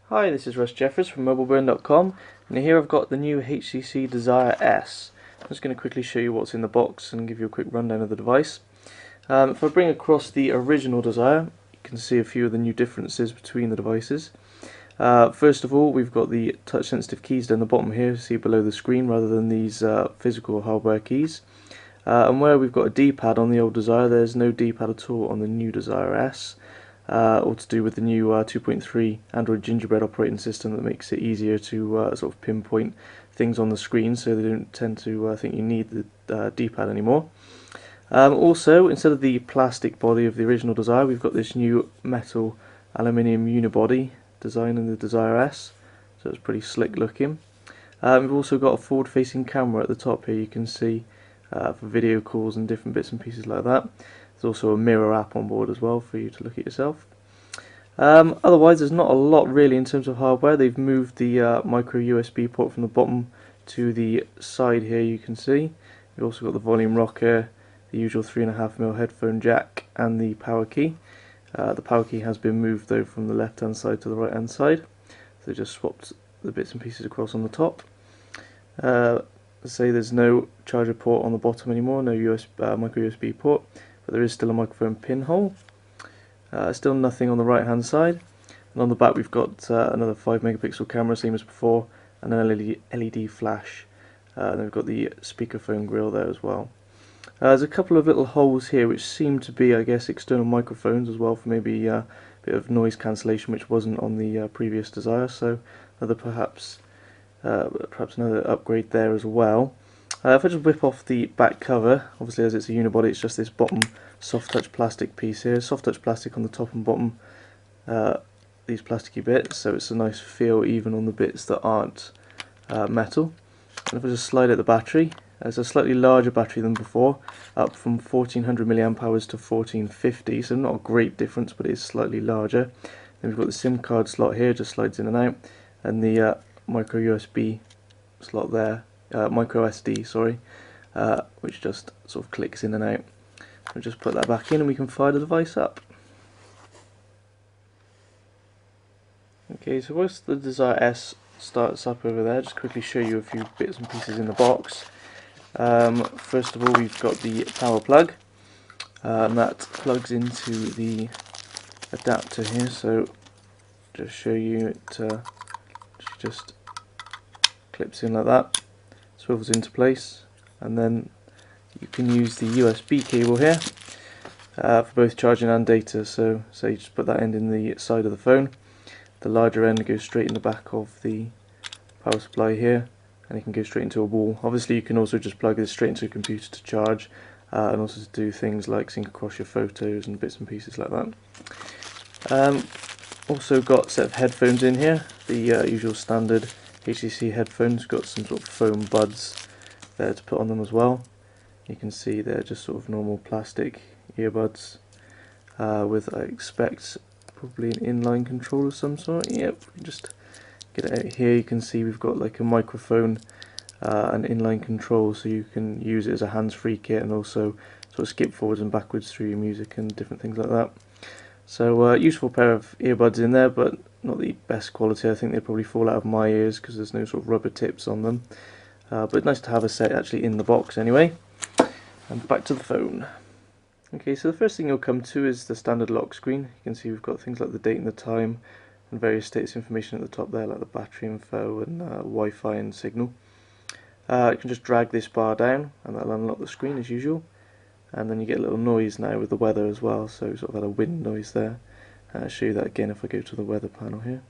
Hi, this is Russ Jeffers from MobileBurn.com, and here I've got the new HTC Desire S. I'm just going to quickly show you what's in the box and give you a quick rundown of the device. If I bring across the original Desire, you can see a few of the new differences between the devices. First of all, we've got the touch-sensitive keys down the bottom here, see below the screen, rather than these physical hardware keys. And where we've got a D-pad on the old Desire, there's no D-pad at all on the new Desire S. All to do with the new 2.3 Android Gingerbread operating system that makes it easier to sort of pinpoint things on the screen, so they don't tend to think you need the D-pad anymore. Also, instead of the plastic body of the original Desire, we've got this new metal aluminium unibody design in the Desire S, so it's pretty slick looking. We've also got a forward-facing camera at the top here, you can see, for video calls and different bits and pieces like that. There's also a mirror app on board as well for you to look at yourself. Otherwise, there's not a lot really in terms of hardware. They've moved the micro USB port from the bottom to the side here, you can see. We've also got the volume rocker, the usual 3.5mm headphone jack, and the power key. The power key has been moved though from the left hand side to the right hand side, so they just swapped the bits and pieces across on the top. Say there's no charger port on the bottom anymore, no micro USB port, but there is still a microphone pinhole. Still nothing on the right hand side, and on the back we've got another 5-megapixel camera, same as before, and an LED flash. Then we've got the speakerphone grill there as well. There's a couple of little holes here which seem to be, I guess, external microphones as well, for maybe a bit of noise cancellation, which wasn't on the previous Desire, so perhaps another upgrade there as well. If I just whip off the back cover, obviously as it's a unibody, it's just this bottom soft touch plastic piece here, soft touch plastic on the top and bottom, these plasticky bits, so it's a nice feel even on the bits that aren't metal. And if I just slide out the battery, it's a slightly larger battery than before, up from 1400 mAh to 1450, so not a great difference, but it is slightly larger. Then we've got the SIM card slot here, just slides in and out, and the micro USB slot there, micro SD, sorry, which just sort of clicks in and out. We'll just put that back in and we can fire the device up. Okay, so whilst the Desire S starts up over there, just quickly show you a few bits and pieces in the box. First of all, we've got the power plug, and that plugs into the adapter here, so just show you it just clips in like that, swivels into place, and then you can use the USB cable here for both charging and data. So you just put that end in the side of the phone, the larger end goes straight in the back of the power supply here, and it can go straight into a wall. Obviously you can also just plug this straight into a computer to charge, and also to do things like sync across your photos and bits and pieces like that. Also got a set of headphones in here, the usual standard HTC headphones, got some sort of foam buds there to put on them as well. You can see they're just sort of normal plastic earbuds with, I expect, probably an inline control of some sort. Yep, just get it out here, you can see we've got like a microphone, an inline control, so you can use it as a hands-free kit and also sort of skip forwards and backwards through your music and different things like that. So useful pair of earbuds in there, but not the best quality. I think they probably fall out of my ears because there's no sort of rubber tips on them. But nice to have a set actually in the box anyway. And back to the phone. Okay, so the first thing you'll come to is the standard lock screen. You can see we've got things like the date and the time and various status information at the top there, like the battery info and Wi-Fi and signal. You can just drag this bar down and that'll unlock the screen as usual. And then you get a little noise now with the weather as well, so sort of had a wind noise there. I'll show you that again if I go to the weather panel here.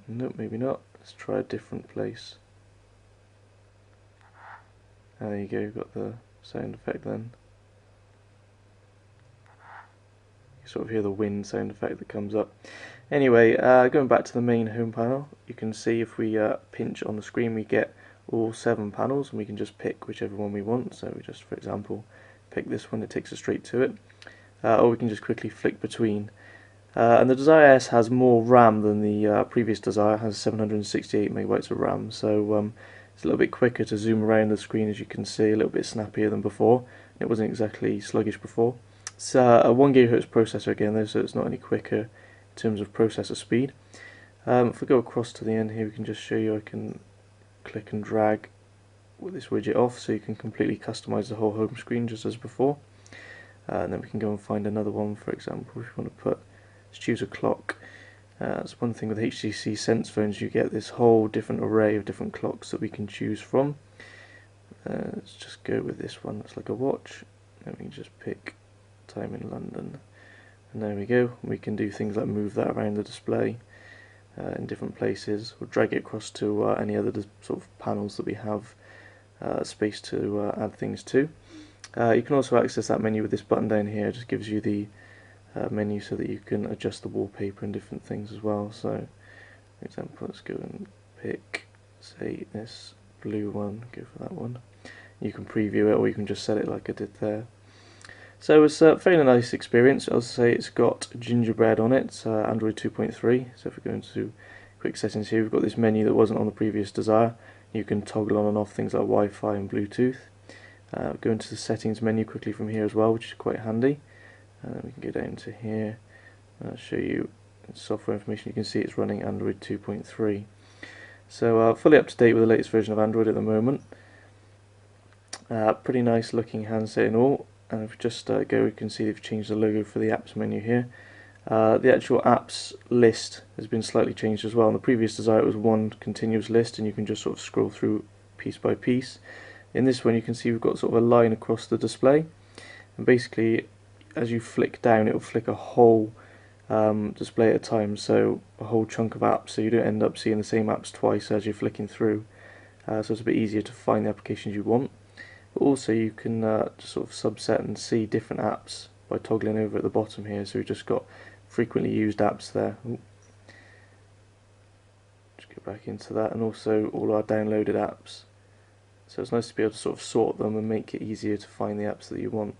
Nope, maybe not. Let's try a different place. There you go, you've got the sound effect then. You sort of hear the wind sound effect that comes up. Anyway, going back to the main home panel, you can see if we pinch on the screen we get all 7 panels, and we can just pick whichever one we want. So we just, for example, pick this one, it takes us straight to it, or we can just quickly flick between. And the Desire S has more RAM than the previous Desire. It has 768 MB of RAM, so it's a little bit quicker to zoom around the screen, as you can see, a little bit snappier than before. It wasn't exactly sluggish before. It's a 1 GHz processor again though, so it's not any quicker terms of processor speed. If we go across to the end here, we can just show you I can click and drag with this widget off, so you can completely customize the whole home screen just as before. And then we can go and find another one, for example, if you want to let's choose a clock. That's one thing with HTC Sense phones, you get this whole different array of different clocks that we can choose from. Let's just go with this one, that's like a watch, and we can just pick time in London, and there we go. We can do things like move that around the display in different places, or drag it across to any other sort of panels that we have space to add things to. You can also access that menu with this button down here. It just gives you the menu so that you can adjust the wallpaper and different things as well. So, for example, let's go and pick, say, this blue one, go for that one. You can preview it, or you can just set it like I did there. So it's a fairly nice experience. I'll say it's got Gingerbread on it, it's Android 2.3. So if we go into quick settings here, we've got this menu that wasn't on the previous Desire. You can toggle on and off things like Wi-Fi and Bluetooth. Go into the settings menu quickly from here as well, which is quite handy. We can go down to here, and I'll show you software information. You can see it's running Android 2.3. So fully up to date with the latest version of Android at the moment. Pretty nice looking handset and all. And if we just go, you can see they've changed the logo for the apps menu here. The actual apps list has been slightly changed as well. In the previous Desire it was one continuous list, and you can just sort of scroll through piece by piece. In this one you can see we've got sort of a line across the display, and basically as you flick down it will flick a whole display at a time, so a whole chunk of apps, so you don't end up seeing the same apps twice as you're flicking through. So it's a bit easier to find the applications you want. But also you can just sort of subset and see different apps by toggling over at the bottom here. So we've just got frequently used apps there. Ooh. Just go back into that, and also all our downloaded apps. So it's nice to be able to sort of sort them and make it easier to find the apps that you want.